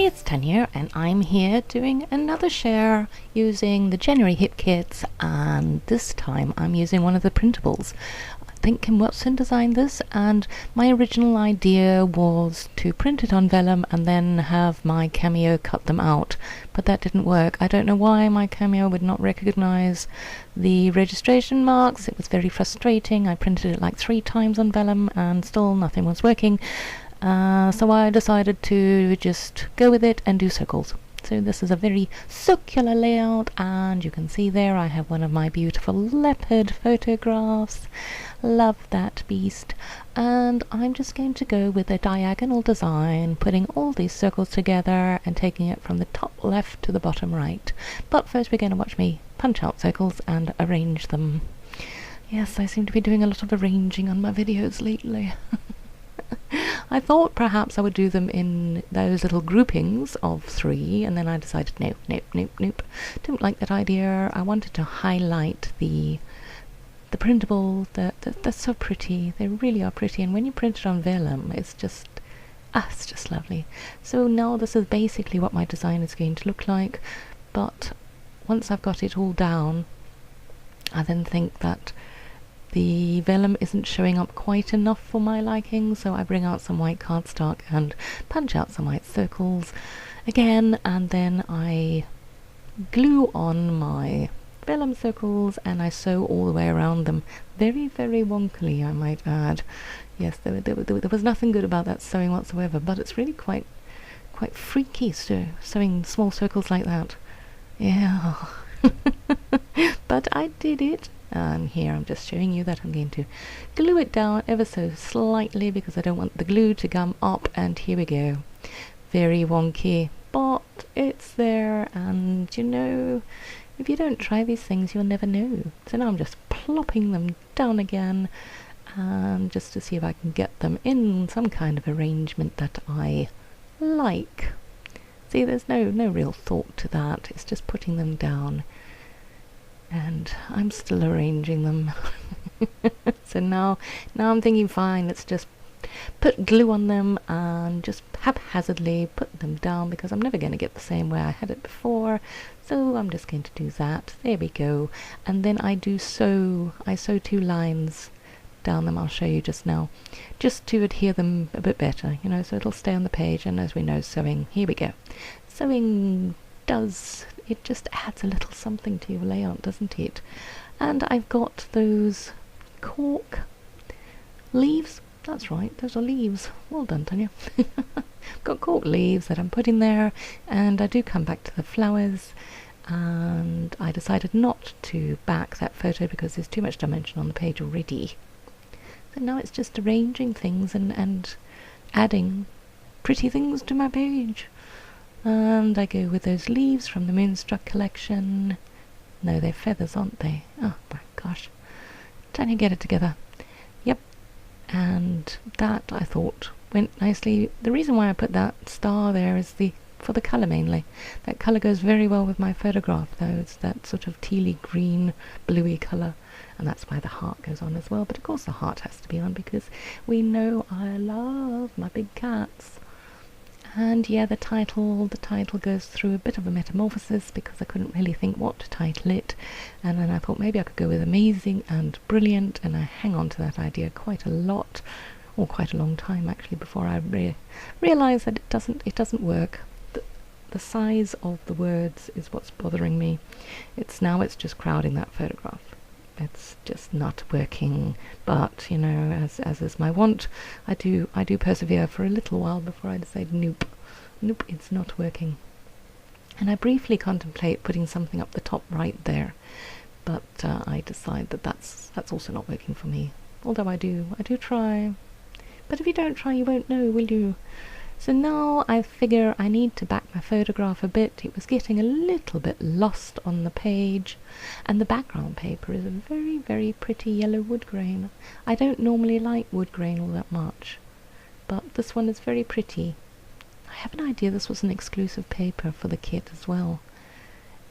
It's Tanya and I'm here doing another share using the January hip kits, and this time I'm using one of the printables. I think Kim Watson designed this, and my original idea was to print it on vellum and then have my Cameo cut them out, but that didn't work. I don't know why my Cameo would not recognize the registration marks. It was very frustrating. I printed it like 3 times on vellum and still nothing was working. So I decided to just go with it and do circles. So this is a very circular layout, and you can see there I have one of my beautiful leopard photographs. Love that beast. And I'm just going to go with a diagonal design, putting all these circles together and taking it from the top left to the bottom right. But first we're going to watch me punch out circles and arrange them. Yes, I seem to be doing a lot of arranging on my videos lately. I thought perhaps I would do them in those little groupings of 3, and then I decided nope. Don't like that idea. I wanted to highlight the printable. They're so pretty. They really are pretty, and when you print it on vellum, it's just lovely. So now this is basically what my design is going to look like, but once I've got it all down, I then think that the vellum isn't showing up quite enough for my liking, so I bring out some white cardstock and punch out some white circles again, and then I glue on my vellum circles and I sew all the way around them. Very, very wonkily, I might add. Yes, there was nothing good about that sewing whatsoever, but it's really quite freaky, sewing small circles like that. Yeah. But I did it. And here I'm just showing you that I'm going to glue it down ever so slightly because I don't want the glue to gum up, and here we go. Very wonky, but it's there, and you know, if you don't try these things you'll never know. So now I'm just plopping them down again, and just to see if I can get them in some kind of arrangement that I like. See, there's no real thought to that, it's just putting them down. And I'm still arranging them. So now I'm thinking, fine, let's just put glue on them and just haphazardly put them down, because I'm never going to get the same way I had it before. So I'm just going to do that. There we go. And then I sew 2 lines down them. I'll show you just now, just to adhere them a bit better, you know, so it'll stay on the page. And as we know, sewing, here we go. Sewing it just adds a little something to your layout, doesn't it? And I've got those cork leaves. That's right, those are leaves. Well done, Tanya. Got cork leaves that I'm putting there, and I do come back to the flowers, and I decided not to back that photo because there's too much dimension on the page already. So now it's just arranging things and adding pretty things to my page. And I go with those leaves from the Moonstruck collection. No, they're feathers, aren't they? Oh my gosh. Tanya, get it together. Yep. And that, I thought, went nicely. The reason why I put that star there is for the colour mainly. That colour goes very well with my photograph, though. It's that sort of tealy green, bluey colour. And that's why the heart goes on as well. But of course the heart has to be on because we know I love my big cats. And yeah, the title goes through a bit of a metamorphosis because I couldn't really think what to title it, and then I thought maybe I could go with amazing and brilliant, and I hang on to that idea quite a lot, or quite a long time actually, before I realised that it doesn't work. The size of the words is what's bothering me. It's just crowding that photograph. It's just not working, but you know, as is my wont, I do persevere for a little while before I decide nope, it's not working. And I briefly contemplate putting something up the top right there, but I decide that that's also not working for me. Although I do try, but if you don't try you won't know, will you? So now I figure I need to back my photograph a bit. It was getting a little bit lost on the page, and the background paper is a very, very pretty yellow wood grain. I don't normally like wood grain all that much, but this one is very pretty. I have an idea this was an exclusive paper for the kit as well.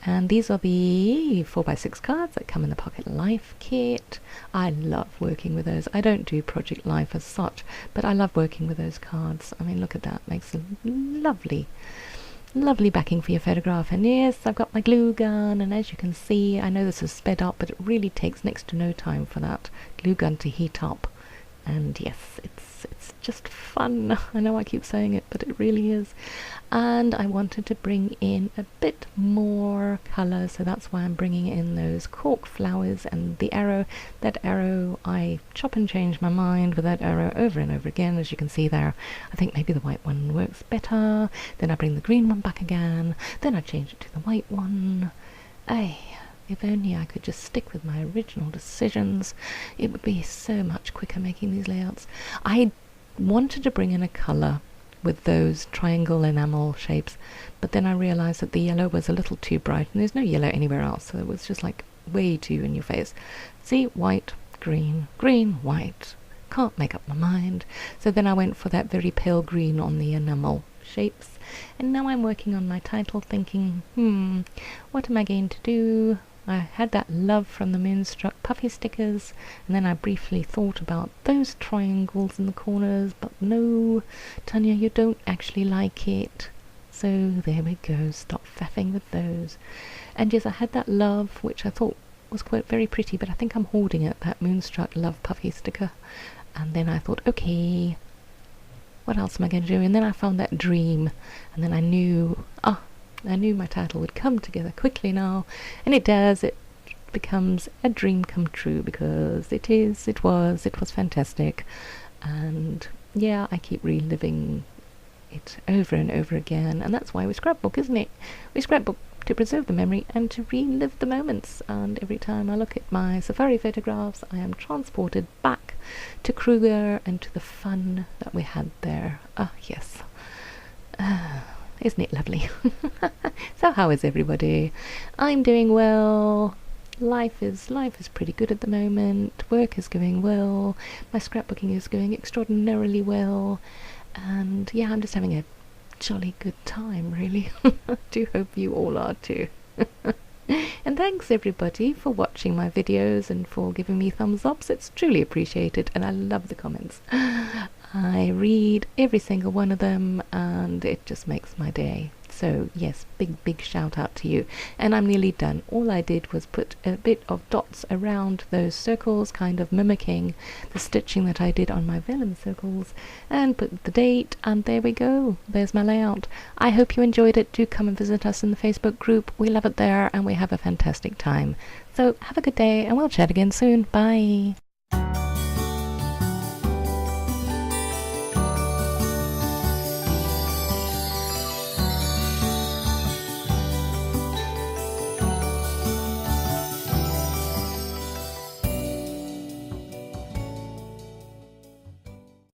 And these are the 4x6 cards that come in the Pocket Life kit. I love working with those. I don't do Project Life as such, but I love working with those cards. I mean, look at that. Makes a lovely backing for your photograph. And yes, I've got my glue gun, and as you can see, I know this is sped up, but it really takes next to no time for that glue gun to heat up. And yes, it's just fun. I know I keep saying it, but it really is. And I wanted to bring in a bit more colour, so that's why I'm bringing in those cork flowers and the arrow. That arrow, I chop and change my mind with that arrow over and over again, as you can see there. I think maybe the white one works better, then I bring the green one back again, then I change it to the white one. If only I could just stick with my original decisions, it would be so much quicker making these layouts. I wanted to bring in a colour with those triangle enamel shapes, but then I realised that the yellow was a little too bright, and there's no yellow anywhere else, so it was just like way too in your face. See, white, green, green, white. Can't make up my mind. So then I went for that very pale green on the enamel shapes, and now I'm working on my title thinking, what am I going to do? I had that love from the Moonstruck puffy stickers, and then I briefly thought about those triangles in the corners, but no, Tanya, you don't actually like it. So there we go, stop faffing with those. And yes, I had that love, which I thought was quite very pretty, but I think I'm hoarding it, that Moonstruck love puffy sticker. And then I thought, okay, what else am I going to do? And then I found that dream, and then I knew my title would come together quickly now, and it does. It becomes a dream come true, because it was fantastic. And yeah, I keep reliving it over and over again, and that's why we scrapbook, isn't it? We scrapbook to preserve the memory and to relive the moments, and every time I look at my safari photographs, I am transported back to Kruger and to the fun that we had there. Yes. Isn't it lovely? So how is everybody? I'm doing well. Life is pretty good at the moment. Work is going well. My scrapbooking is going extraordinarily well. And yeah, I'm just having a jolly good time, really. I do hope you all are too. And thanks everybody for watching my videos and for giving me thumbs ups. It's truly appreciated, and I love the comments. I read every single one of them, and it just makes my day. So yes, big shout out to you. And I'm nearly done. All I did was put a bit of dots around those circles, kind of mimicking the stitching that I did on my vellum circles, and put the date, and there we go. There's my layout. I hope you enjoyed it. Do come and visit us in the Facebook group. We love it there, and we have a fantastic time. So have a good day, and we'll chat again soon. Bye.